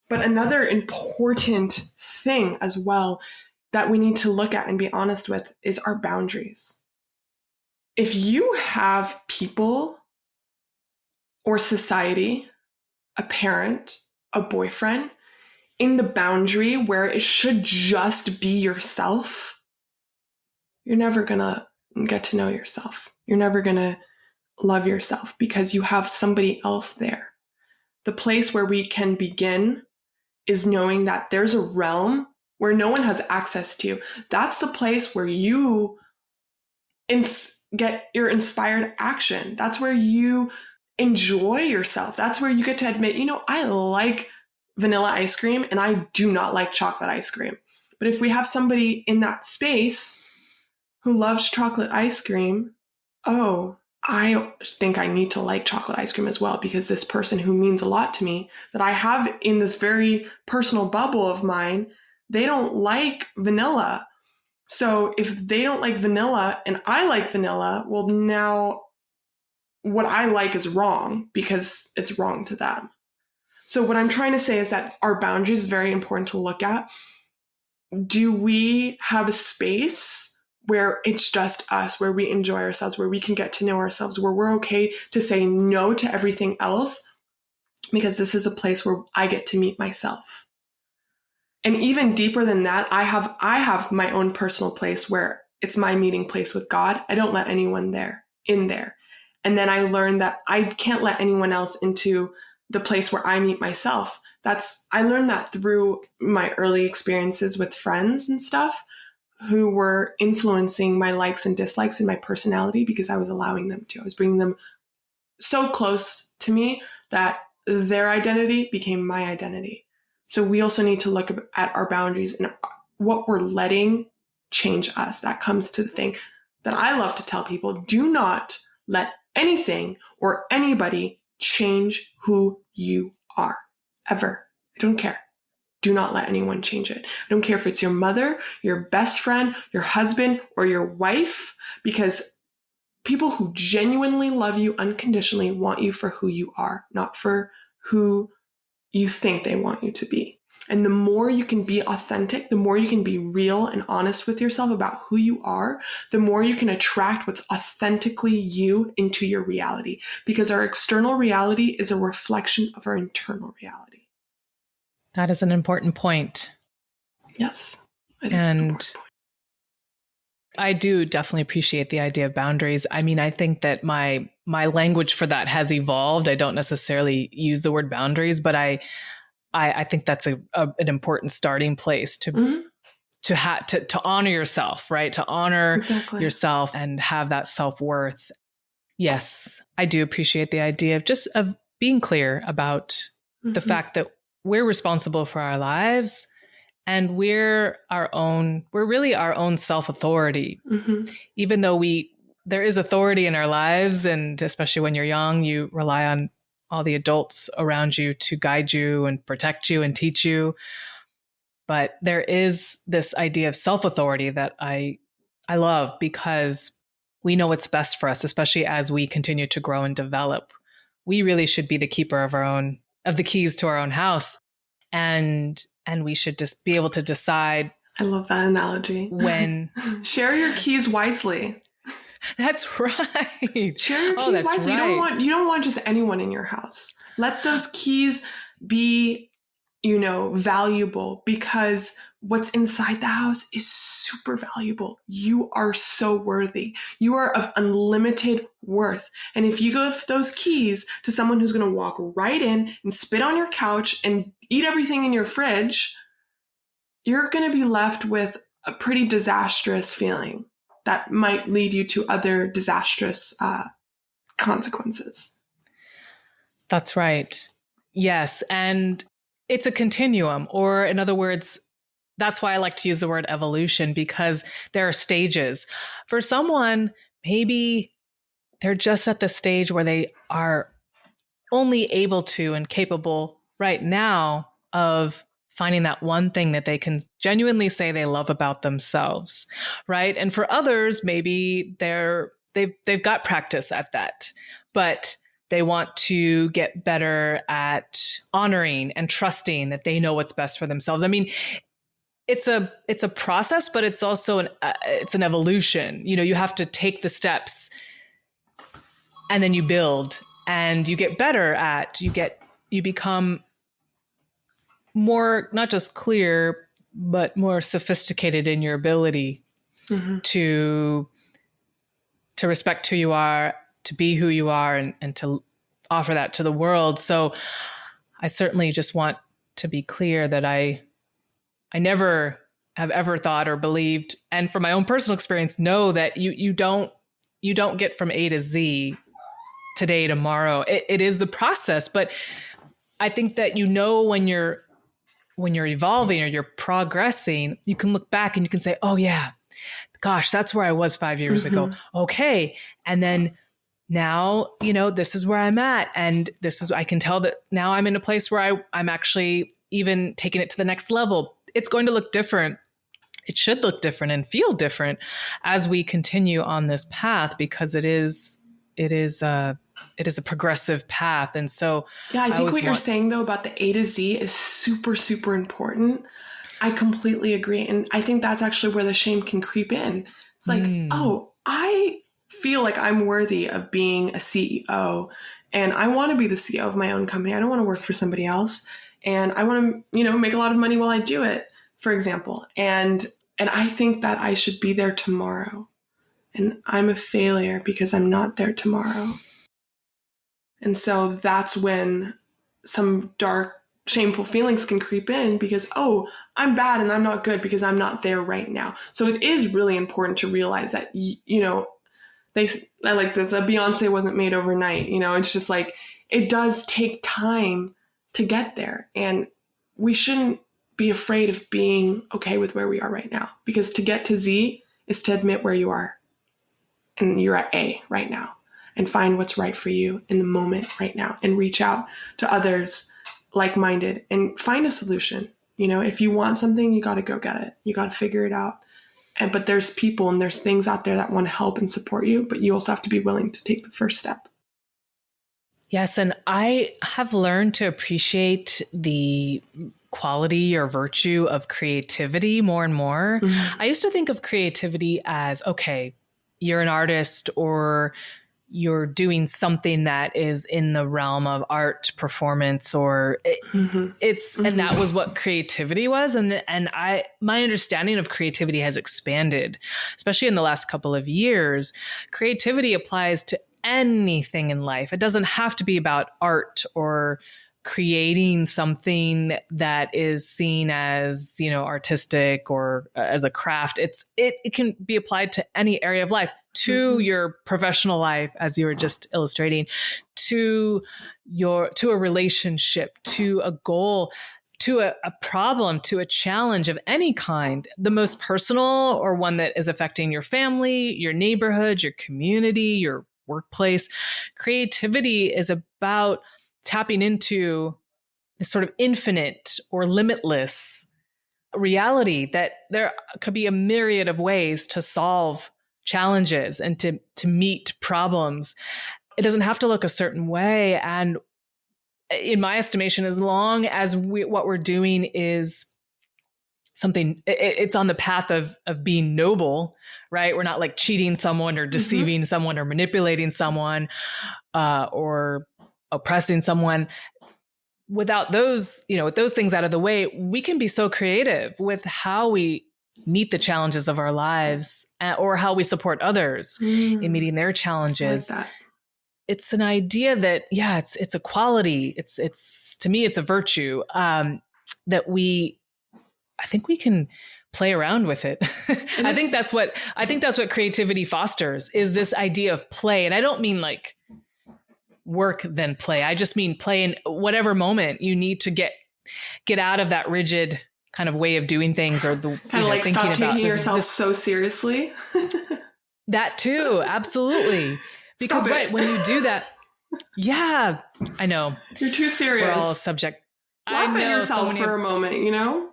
But another important thing as well that we need to look at and be honest with is our boundaries. If you have people or society, a parent, a boyfriend, in the boundary where it should just be yourself, you're never gonna get to know yourself. You're never gonna love yourself because you have somebody else there. The place where we can begin is knowing that there's a realm where no one has access to. That's the place where you get your inspired action. That's where you enjoy yourself. That's where you get to admit, I like vanilla ice cream and I do not like chocolate ice cream. But if we have somebody in that space who loves chocolate ice cream, I think I need to like chocolate ice cream as well because this person who means a lot to me that I have in this very personal bubble of mine, they don't like vanilla. So if they don't like vanilla and I like vanilla, well, now what I like is wrong because it's wrong to them. So what I'm trying to say is that our boundaries is very important to look at. Do we have a space where it's just us, where we enjoy ourselves, where we can get to know ourselves, where we're okay to say no to everything else? Because this is a place where I get to meet myself. And even deeper than that, I have my own personal place where it's my meeting place with God. I don't let anyone in there. And then I learned that I can't let anyone else into the place where I meet myself. I learned that through my early experiences with friends and stuff who were influencing my likes and dislikes and my personality because I was allowing them to. I was bringing them so close to me that their identity became my identity. So we also need to look at our boundaries and what we're letting change us. That comes to the thing that I love to tell people: do not let anything or anybody change who you are, ever. I don't care. Do not let anyone change it. I don't care if it's your mother, your best friend, your husband, or your wife, because people who genuinely love you unconditionally want you for who you are, not for who you think they want you to be. And the more you can be authentic, the more you can be real and honest with yourself about who you are, the more you can attract what's authentically you into your reality. Because our external reality is a reflection of our internal reality. That is an important point. Yes, it is an important point. I do definitely appreciate the idea of boundaries. I mean, I think that my language for that has evolved. I don't necessarily use the word boundaries, but I think that's an important starting place to honor yourself, right? To honor yourself and have that self-worth. Yes, I do appreciate the idea of being clear about the fact that we're responsible for our lives and we're really our own self-authority. Even though there is authority in our lives, and especially when you're young, you rely on all the adults around you to guide you and protect you and teach you. But there is this idea of self-authority that I love, because we know what's best for us, especially as we continue to grow and develop. We really should be the keeper of the keys to our own house. And we should just be able to decide. I love that analogy. When share your keys wisely. That's right. Share your keys wisely. Right. You don't want just anyone in your house. Let those keys be, valuable, because what's inside the house is super valuable. You are so worthy. You are of unlimited worth. And if you give those keys to someone who's going to walk right in and spit on your couch and eat everything in your fridge, you're going to be left with a pretty disastrous feeling that might lead you to other disastrous consequences. That's right. Yes. And it's a continuum, or in other words, that's why I like to use the word evolution, because there are stages. For someone, maybe they're just at the stage where they are only able to and capable right now of finding that one thing that they can genuinely say they love about themselves, right? And for others, maybe they've got practice at that. But They want to get better at honoring and trusting that they know what's best for themselves. I mean, it's a process, but it's also it's an evolution. You know, you have to take the steps and then you build and you get better at, you become more, not just clear, but more sophisticated in your ability to respect who you are, to be who you are, and to offer that to the world. So I certainly just want to be clear that I never have ever thought or believed, and from my own personal experience, know that you don't get from A to Z today, tomorrow. It is the process, but I think that, you know, when you're evolving or you're progressing, you can look back and you can say, oh yeah, gosh, that's where I was 5 years ago. Okay. And then now, you know, this is where I'm at. And I can tell that now I'm in a place where I'm actually even taking it to the next level. It's going to look different. It should look different and feel different as we continue on this path, because it is a progressive path. And so yeah, I think what you're saying though about the A to Z is super, super important. I completely agree. And I think that's actually where the shame can creep in. It's like, oh, I feel like I'm worthy of being a CEO, and I want to be the CEO of my own company. I don't want to work for somebody else. And I want to, you know, make a lot of money while I do it, for example. And I think that I should be there tomorrow. And I'm a failure because I'm not there tomorrow. And so that's when some dark, shameful feelings can creep in, because, oh, I'm bad and I'm not good because I'm not there right now. So it is really important to realize that, you know, I like this, a Beyonce wasn't made overnight. You know, it's just like, it does take time to get there. And we shouldn't be afraid of being okay with where we are right now, because to get to Z is to admit where you are. And you're at A right now, and find what's right for you in the moment right now, and reach out to others like-minded and find a solution. You know, if you want something, you got to go get it. You got to figure it out. But there's people and there's things out there that want to help and support you, but you also have to be willing to take the first step. Yes. And I have learned to appreciate the quality or virtue of creativity more and more. I used to think of creativity as, okay, you're an artist or you're doing something that is in the realm of art performance, or and that was what creativity was. And my understanding of creativity has expanded, especially in the last couple of years. Creativity applies to anything in life. It doesn't have to be about art or creating something that is seen as, you know, artistic or as a craft. It can be applied to any area of life, to your professional life, as you were just illustrating, to a relationship, to a goal, to a problem, to a challenge of any kind, the most personal or one that is affecting your family, your neighborhood, your community, your workplace. Creativity is about tapping into this sort of infinite or limitless reality, that there could be a myriad of ways to solve challenges and to meet problems. It doesn't have to look a certain way. And in my estimation, as long as what we're doing is something, it's on the path of being noble, right? We're not like cheating someone or deceiving someone or manipulating someone or oppressing someone. Without those, you know, with those things out of the way, we can be so creative with how we meet the challenges of our lives, or how we support others in meeting their challenges. I like that. It's an idea that, yeah, it's a quality. It's to me, it's a virtue that I think we can play around with it. I think that's what creativity fosters, is this idea of play. And I don't mean like work then play. I just mean play in whatever moment you need to get out of that rigid kind of way of doing things, or the kind of like stop taking yourself so seriously. That too, absolutely. Because right, when you do that, yeah, I know you're too serious. We're all subject. Laugh at yourself for a moment, you know?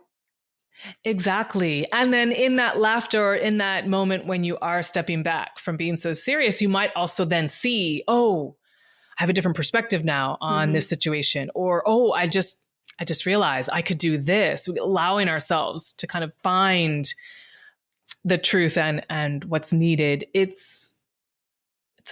Exactly. And then in that laughter, in that moment when you are stepping back from being so serious, you might also then see, oh, have a different perspective now on this situation. Or, oh, I just realized I could do this, allowing ourselves to kind of find the truth and what's needed. It's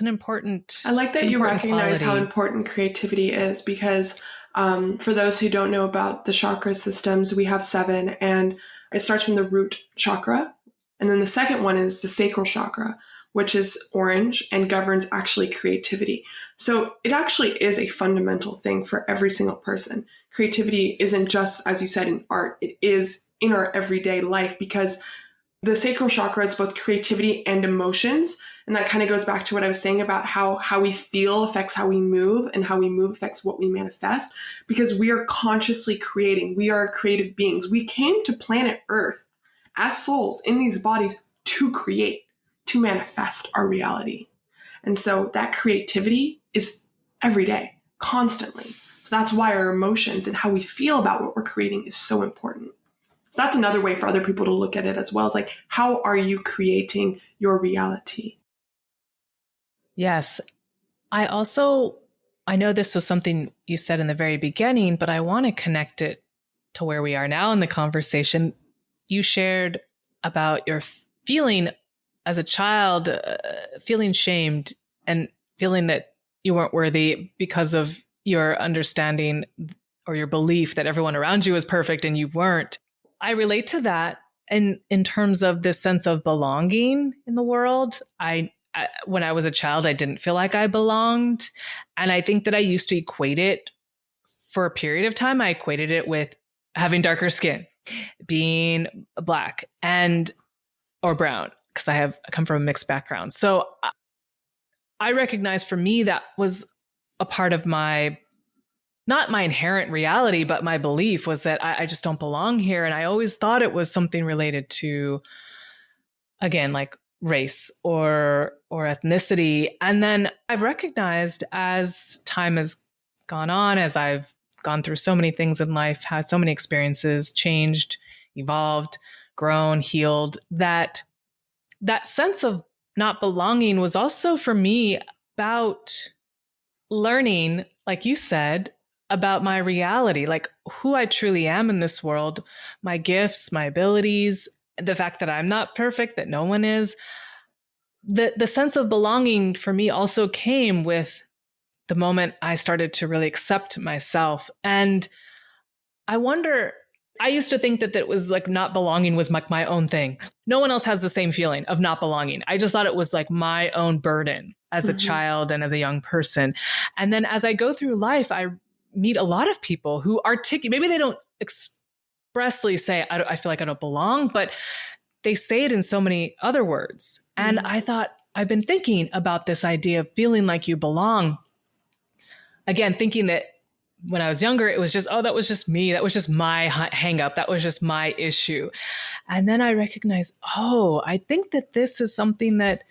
an important, I like that you recognize quality. how important creativity is, because for those who don't know about the chakra systems, we have 7, and it starts from the root chakra. And then the second one is the sacral chakra, which is orange and governs actually creativity. So it actually is a fundamental thing for every single person. Creativity isn't just, as you said, in art. It is in our everyday life, because the sacral chakra is both creativity and emotions. And that kind of goes back to what I was saying about how we feel affects how we move, and how we move affects what we manifest, because we are consciously creating. We are creative beings. We came to planet Earth as souls in these bodies to create, to manifest our reality. And so that creativity is every day, constantly. So that's why our emotions and how we feel about what we're creating is so important. So that's another way for other people to look at it as well. It's like, how are you creating your reality? Yes. I know this was something you said in the very beginning, but I want to connect it to where we are now in the conversation. You shared about your feeling as a child, feeling shamed and feeling that you weren't worthy because of your understanding or your belief that everyone around you was perfect and you weren't. I relate to that in terms of this sense of belonging in the world. When I was a child, I didn't feel like I belonged. And I think that I used to equate it for a period of time. I equated it with having darker skin, being black or brown, because I come from a mixed background. So I recognize for me that was a part of not my inherent reality, but my belief was that I just don't belong here. And I always thought it was something related to, again, like race or ethnicity. And then I've recognized as time has gone on, as I've gone through so many things in life, had so many experiences, changed, evolved, grown, healed, that sense of not belonging was also for me about learning, like you said, about my reality, like who I truly am in this world, my gifts, my abilities, the fact that I'm not perfect, that no one is. The sense of belonging for me also came with the moment I started to really accept myself. And I wonder, I used to think that was like not belonging was like my own thing. No one else has the same feeling of not belonging. I just thought it was like my own burden as a child and as a young person. And then as I go through life, I meet a lot of people who maybe they don't expressly say, I feel like I don't belong, but they say it in so many other words. And I thought, I've been thinking about this idea of feeling like you belong. Again, thinking that when I was younger, it was just, oh, that was just me. That was just my hang up. That was just my issue. And then I recognized, oh, I think that this is something that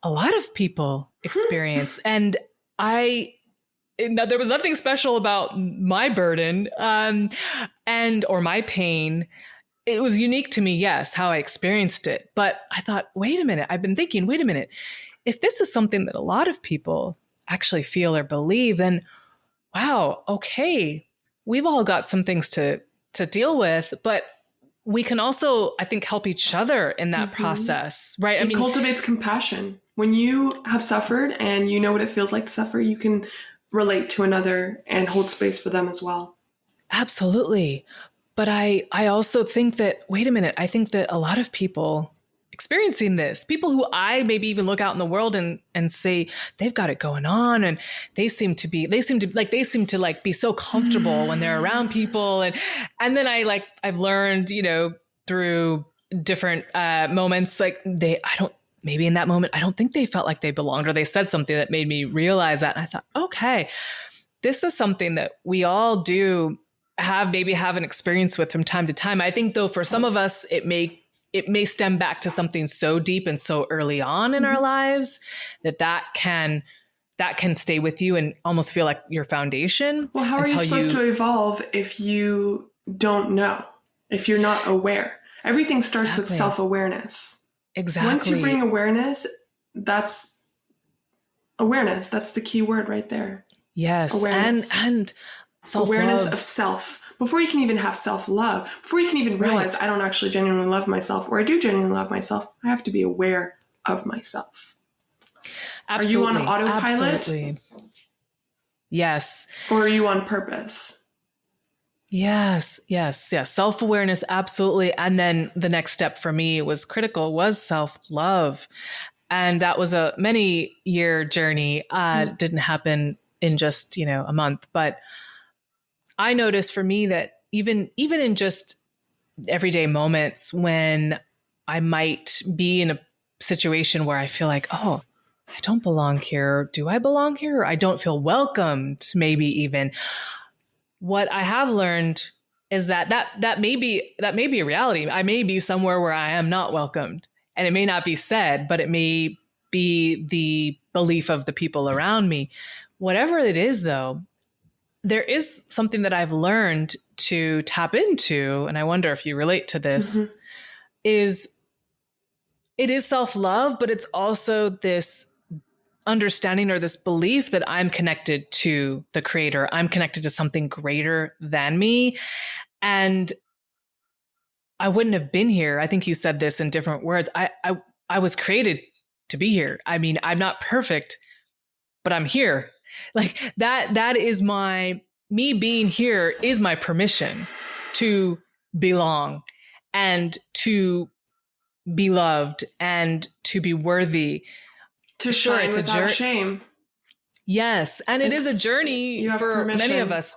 a lot of people experience. And there was nothing special about my burden or my pain. It was unique to me, yes, how I experienced it. But I thought, wait a minute, I've been thinking, wait a minute, if this is something that a lot of people actually feel or believe, then wow, okay, we've all got some things to deal with, but we can also, I think, help each other in that process, right? It cultivates compassion. When you have suffered and you know what it feels like to suffer, you can relate to another and hold space for them as well. Absolutely. But I also think that, wait a minute, I think that a lot of people experiencing this, people who I maybe even look out in the world and say they've got it going on, and they seem to be so comfortable when they're around people. And then I've learned, through different moments, maybe in that moment, I don't think they felt like they belonged, or they said something that made me realize that. And I thought, okay, this is something that we all do have an experience with from time to time. I think though, for some of us, it may stem back to something so deep and so early on in our lives that can stay with you and almost feel like your foundation. Well, how are you supposed to evolve if you don't know, if you're not aware? Everything starts with self-awareness. Exactly. Once you bring awareness, that's the key word right there. Yes. Awareness, And awareness self-love. of self. Before you can even have self love, before you can even realize Right. I don't actually genuinely love myself or I do genuinely love myself, I have to be aware of myself. Are you on Absolutely. autopilot Absolutely. Yes. or are you on purpose? Yes, yes, yes. Self-awareness, absolutely. And then the next step for me was critical, was self-love. And that was a many year journey. Mm-hmm. It didn't happen in just, a month. But I noticed for me that even in just everyday moments when I might be in a situation where I feel like, oh, I don't belong here. Do I belong here? I don't feel welcomed, maybe even. What I have learned is that may be a reality. I may be somewhere where I am not welcomed, and it may not be said, but it may be the belief of the people around me. Whatever it is, though, there is something that I've learned to tap into, and I wonder if you relate to this, Mm-hmm. is it is self-love, but it's also this understanding or this belief that I'm connected to the creator. I'm connected to something greater than me. And I wouldn't have been here. I think you said this in different words. I was created to be here. I mean, I'm not perfect, but I'm here. Like that is me being here is my permission to belong and to be loved and to be worthy. To Sure, shine it's a without journey. shame. Yes. And it is a It's journey you have for many of permission. us.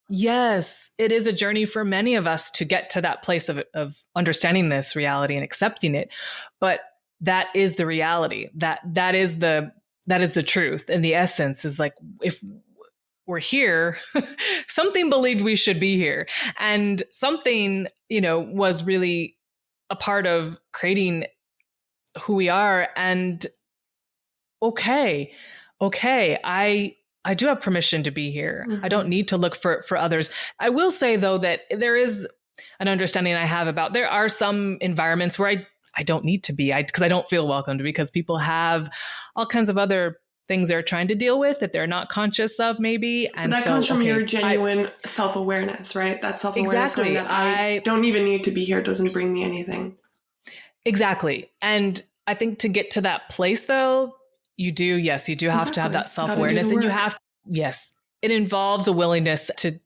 Yes, it is a journey for many of us to get to that place of understanding this reality and accepting it. But that is the reality. That is the truth. And the essence is like, if we're here, something believed we should be here. And something, was really a part of creating who we are. And okay, okay, I do have permission to be here. I Mm-hmm. don't need to look for others. I will say though that there is an understanding I have about there are some environments where I don't need to be because I don't feel welcomed because people have all kinds of other things they're trying to deal with that they're not conscious of maybe. But And that comes so from your okay, I genuine self awareness, right? That self awareness knowing exactly. that I don't even need to be here doesn't bring me anything. Exactly. And I think to get to that place though, you do have to have Exactly. that You got to do the self-awareness and work. yes, it involves a willingness to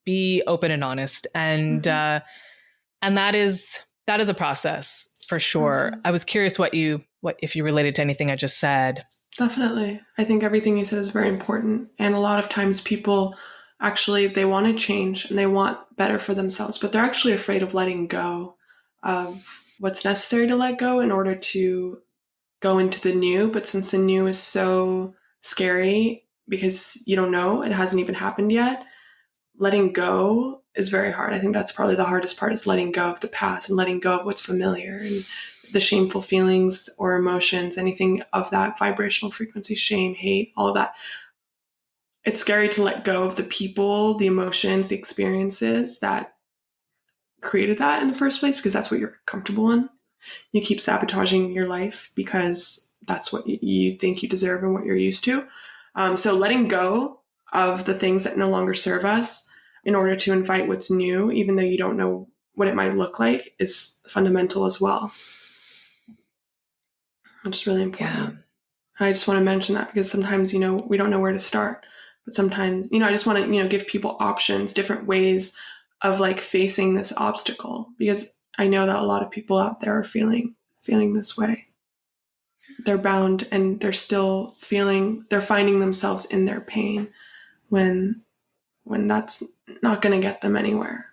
be open and honest. Mm-hmm. And that is a process for sure. I Process. was curious what if you related to anything I just said. Definitely. I think everything you said is very important. And a lot of times people actually they want to change and they want better for themselves, but they're actually afraid of letting go of what's necessary to let go in order to go into the new. But since the new is so scary because you don't know, it hasn't even happened yet, letting go is very hard. I think that's probably the hardest part is letting go of the past and letting go of what's familiar and the shameful feelings or emotions, anything of that vibrational frequency, shame, hate, all of that. It's scary to let go of the people, the emotions, the experiences that created that in the first place because that's what you're comfortable in. You keep sabotaging your life because that's what you think you deserve and what you're used to. So letting go of the things that no longer serve us in order to invite what's new, even though you don't know what it might look like, is fundamental as well, which is really Yeah. important. I just want to mention that because sometimes, we don't know where to start. But sometimes, I just want to, give people options, different ways of like facing this obstacle because I know that a lot of people out there are feeling this way. They're bound and they're finding themselves in their pain when that's not going to get them anywhere.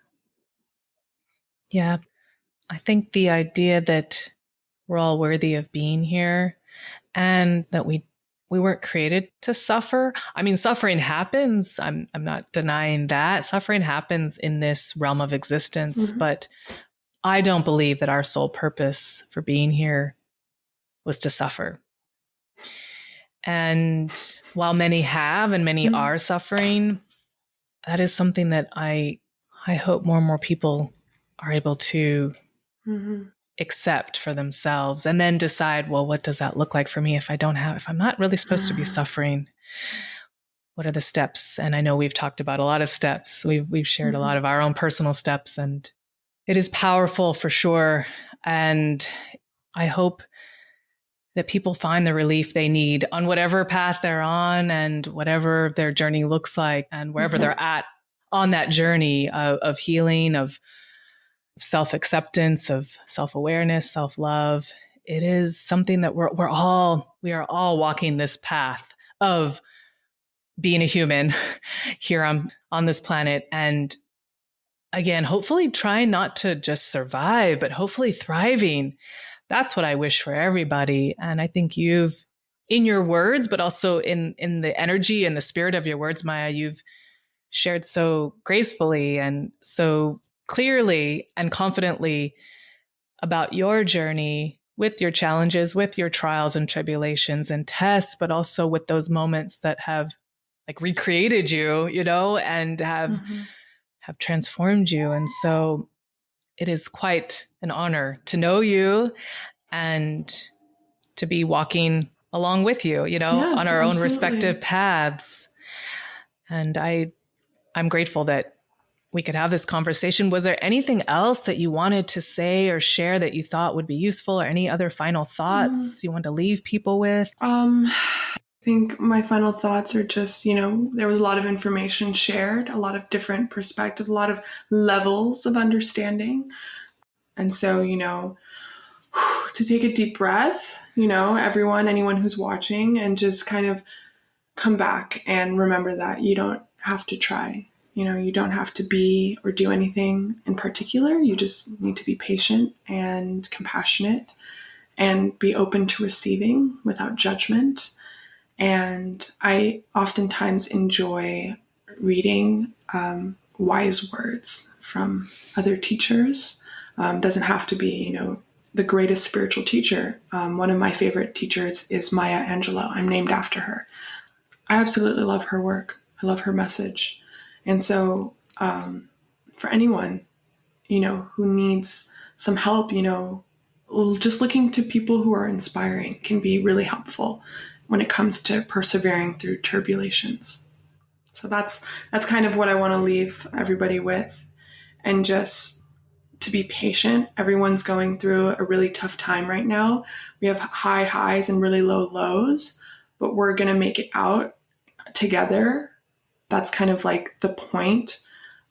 Yeah. I think the idea that we're all worthy of being here and that we weren't created to suffer. I mean, suffering happens. I'm not denying that. Suffering happens in this realm of existence, Mm-hmm. but I don't believe that our sole purpose for being here was to suffer. And while many have and many Mm-hmm. are suffering, that is something that I hope more and more people are able to Mm-hmm. accept for themselves and then decide, well, what does that look like for me if I'm not really supposed to be suffering? what are the steps? And I know we've talked about a lot of steps. We've shared a lot of our own personal steps, and it is powerful for sure. And I hope that people find the relief they need on whatever path they're on and whatever their journey looks like and wherever they're at on that journey of healing, of self-acceptance, of self-awareness, self-love. It is something that we are all walking this path of being a human here on this planet. And again, hopefully trying not to just survive, but hopefully thriving. That's what I wish for everybody. And I think you've, in your words, but also in the energy and the spirit of your words, Maya, you've shared so gracefully and so clearly and confidently about your journey with your challenges, with your trials and tribulations and tests, but also with those moments that have like recreated you, and have transformed you. And so it is quite an honor to know you and to be walking along with you, Yes, on our own absolutely. respective paths. And I'm grateful that we could have this conversation. Was there anything else that you wanted to say or share that you thought would be useful, or any other final thoughts you want to leave people with? I think my final thoughts are just, there was a lot of information shared, a lot of different perspectives, a lot of levels of understanding. And so, to take a deep breath, anyone who's watching, and just kind of come back and remember that you don't have to try. You don't have to be or do anything in particular. You just need to be patient and compassionate and be open to receiving without judgment. And I oftentimes enjoy reading wise words from other teachers. Doesn't have to be, the greatest spiritual teacher. One of my favorite teachers is Maya Angelou. I'm named after her. I absolutely love her work. I love her message. And so for anyone, who needs some help, just looking to people who are inspiring can be really helpful when it comes to persevering through turbulations. So that's kind of what I want to leave everybody with, and just to be patient. Everyone's going through a really tough time right now. We have high highs and really low lows, but we're going to make it out together. That's kind of like the point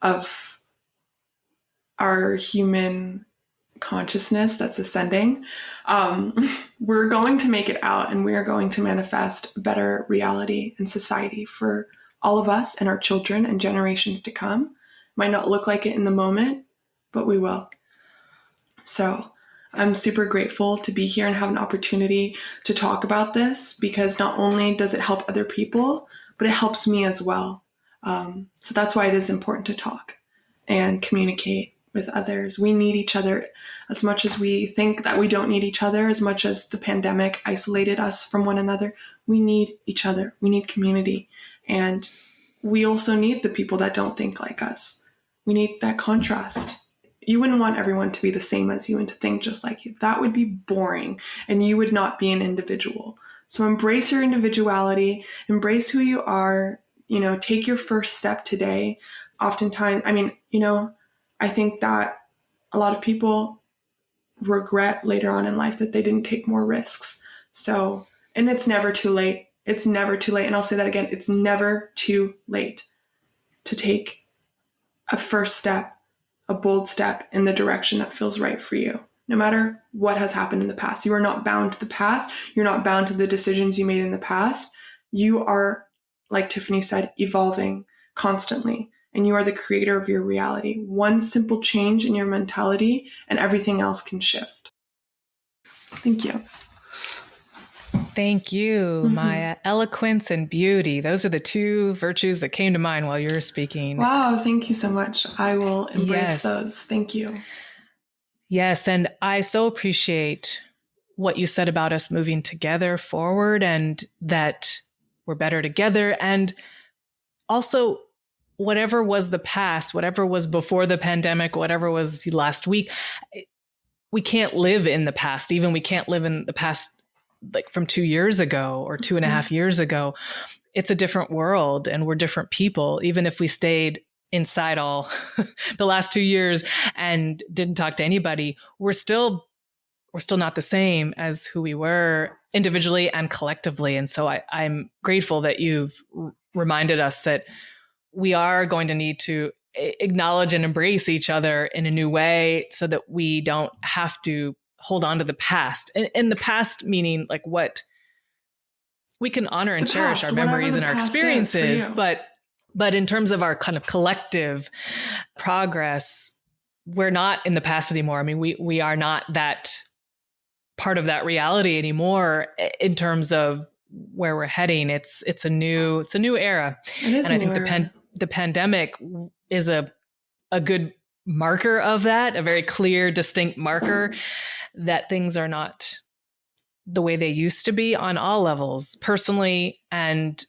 of our human consciousness that's ascending. We're going to make it out, and we are going to manifest a better reality and society for all of us and our children and generations to come. Might not look like it in the moment, but we will. So I'm super grateful to be here and have an opportunity to talk about this, because not only does it help other people, but it helps me as well. So that's why it is important to talk and communicate with others. We need each other as much as we think that we don't need each other, as much as the pandemic isolated us from one another. We need each other. We need community. And we also need the people that don't think like us. We need that contrast. You wouldn't want everyone to be the same as you and to think just like you. That would be boring, and you would not be an individual. So embrace your individuality, embrace who you are, take your first step today. Oftentimes, I think that a lot of people regret later on in life that they didn't take more risks. So, and it's never too late. It's never too late. And I'll say that again. It's never too late to take a first step, a bold step in the direction that feels right for you, no matter what has happened in the past. You are not bound to the past. You're not bound to the decisions you made in the past. You are, like Tiffany said, evolving constantly, and you are the creator of your reality. One simple change in your mentality and everything else can shift. Thank you. Thank you, Maya. Eloquence and beauty. Those are the two virtues that came to mind while you were speaking. Wow, thank you so much. I will embrace those. Thank you. Yes, and I so appreciate what you said about us moving together forward, and that we're better together. And also, whatever was the past, whatever was before the pandemic, whatever was last week, we can't live in the past. Even we can't live in the past like from 2 years ago or 2.5 years ago. it's a different world and we're different people. Even if we stayed inside all the last 2 years and didn't talk to anybody, we're still not the same as who we were individually and collectively. And so I'm grateful that you've reminded us that we are going to need to acknowledge and embrace each other in a new way so that we don't have to hold on to the past. And the past meaning like what we can honor and cherish our memories and our experiences, but in terms of our kind of collective progress, we're not in the past anymore. I mean, we are not that part of that reality anymore in terms of where we're heading. It's a new era. It is, and I think the pandemic is a good marker of that, a very clear, distinct marker that things are not the way they used to be on all levels, personally and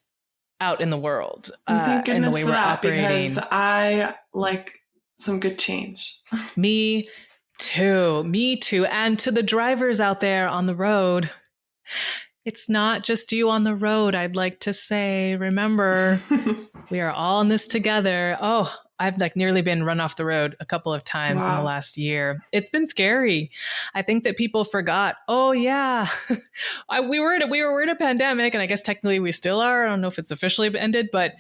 out in the world. Thank goodness and the way for we're that, operating. because I like some good change. Me too. And to the drivers out there on the road, it's not just you on the road. I'd like to say, remember, we are all in this together. Oh, I've like nearly been run off the road a couple of times in the last year. It's been scary. I think that people forgot. Oh yeah, we were in a pandemic, and I guess technically we still are. I don't know if it's officially ended, but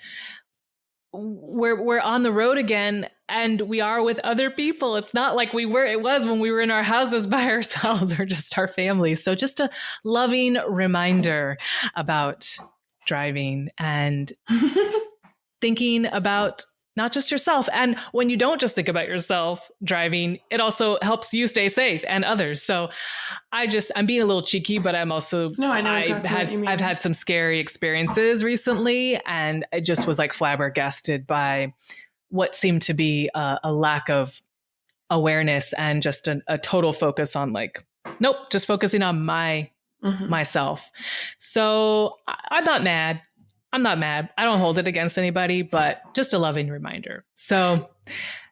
we're on the road again, and we are with other people. It's not like it was when we were in our houses by ourselves or just our families. So just a loving reminder about driving and thinking about not just yourself. And when you don't just think about yourself driving, it also helps you stay safe and others. So I'm being a little cheeky, but I'm also, no, I know exactly what you mean. I've had some scary experiences recently, and I just was like flabbergasted by what seemed to be a lack of awareness and just a total focus on like, nope, just focusing on myself. So I'm not mad. I don't hold it against anybody, but just a loving reminder. So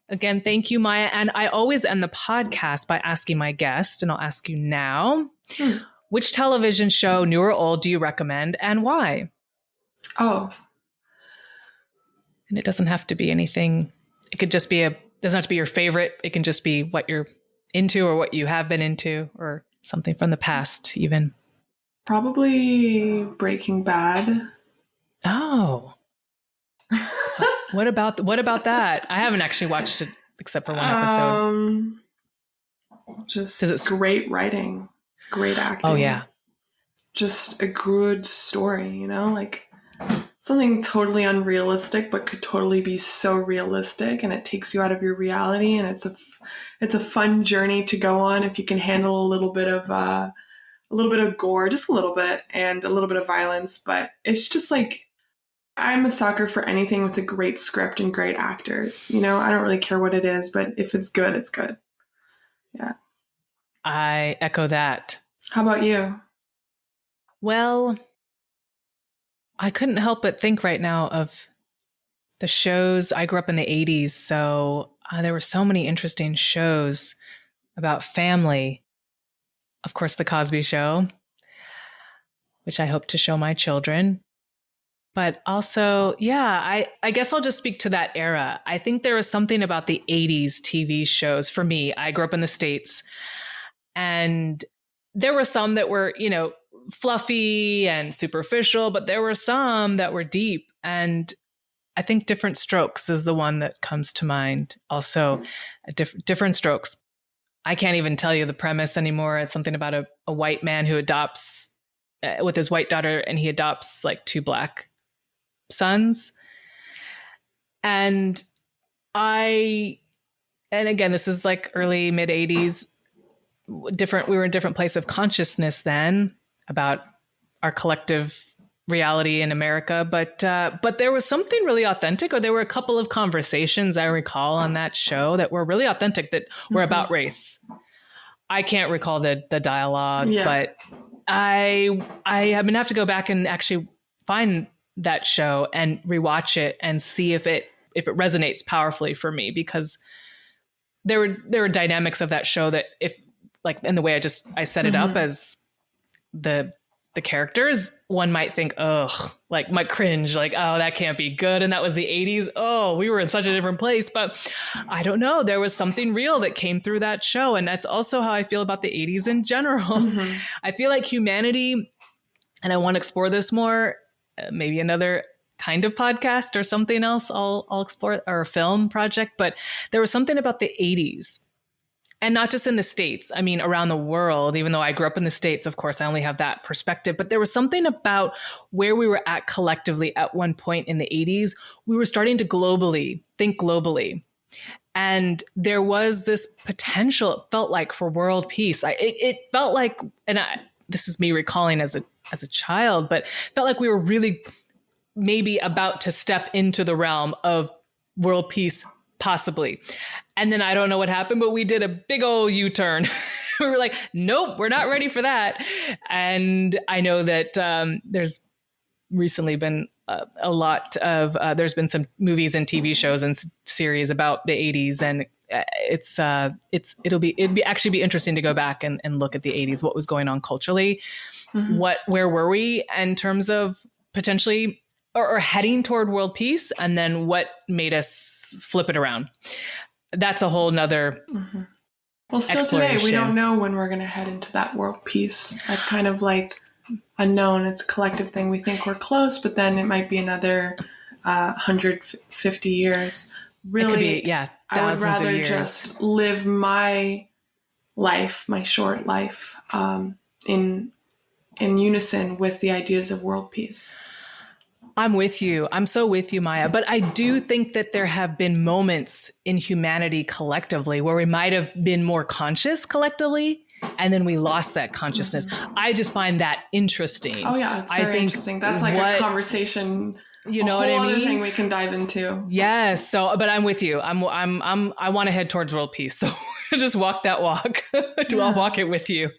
again, thank you, Maya. And I always end the podcast by asking my guest, and I'll ask you now, which television show, new or old, do you recommend and why? Oh. And it doesn't have to be anything. It could just be doesn't have to be your favorite. It can just be what you're into or what you have been into or something from the past even. Probably Breaking Bad. Oh. What about that? I haven't actually watched it except for one episode. Just great writing, great acting. Oh yeah. Just a good story, like something totally unrealistic, but could totally be so realistic, and it takes you out of your reality, and it's a fun journey to go on if you can handle a little bit of gore, just a little bit, and a little bit of violence. But it's just like, I'm a sucker for anything with a great script and great actors. I don't really care what it is, but if it's good, it's good. Yeah. I echo that. How about you? Well, I couldn't help but think right now of the shows. I grew up in the 80s, so there were so many interesting shows about family. Of course, The Cosby Show, which I hope to show my children. But also, yeah, I guess I'll just speak to that era. I think there was something about the 80s TV shows. For me, I grew up in the States, and there were some that were, fluffy and superficial, but there were some that were deep. And I think Different Strokes is the one that comes to mind. Also, Different Strokes. I can't even tell you the premise anymore. It's something about a white man who adopts with his white daughter, and he adopts like two black sons. And again, this is like early mid 80s. We were in a different place of consciousness then about our collective reality in America, but there was something really authentic, or there were a couple of conversations I recall on that show that were really authentic, that were about race. I can't recall the dialogue, but I'm gonna have to go back and actually find that show and rewatch it and see if it resonates powerfully for me, because there were dynamics of that show that, if like, in the way I set it up as the the characters, one might think, ugh, like might cringe, like, oh, that can't be good. And that was the 80s. Oh, we were in such a different place. But I don't know. There was something real that came through that show. And that's also how I feel about the 80s in general. Mm-hmm. I feel like humanity, and I want to explore this more, maybe another kind of podcast or something else I'll explore, or a film project. But there was something about the 80s. And not just in the States, I mean, around the world, even though I grew up in the States, of course, I only have that perspective. But there was something about where we were at collectively at one point in the 80s. We were starting to think globally. And there was this potential, it felt like, for world peace. It felt like, this is me recalling as a child, but felt like we were really maybe about to step into the realm of world peace, possibly. And then I don't know what happened, but we did a big old U-turn. We were like, nope, we're not ready for that. And I know that there's recently been a lot of, there's been some movies and TV shows and series about the 80s. And it'd actually be interesting to go back and look at the 80s, what was going on culturally, where were we in terms of potentially or heading toward world peace, and then what made us flip it around. That's a whole nother Well, still today, we don't know when we're going to head into that world peace. That's kind of like unknown. It's a collective thing. We think we're close, but then it might be another 150 years. Really, I would rather just live my life, my short life, in unison with the ideas of world peace. I'm with you. I'm so with you, Maya. But I do think that there have been moments in humanity collectively where we might have been more conscious collectively, and then we lost that consciousness. I just find that interesting. Oh yeah, it's very interesting. That's like a conversation. You know what I mean? Other thing we can dive into. Yes. So, but I'm with you. I want to head towards world peace. So just walk that walk. I'll walk it with you.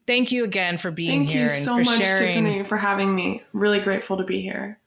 Thank you again for being here. Thank you so much, Tiffany, for having me. Really grateful to be here.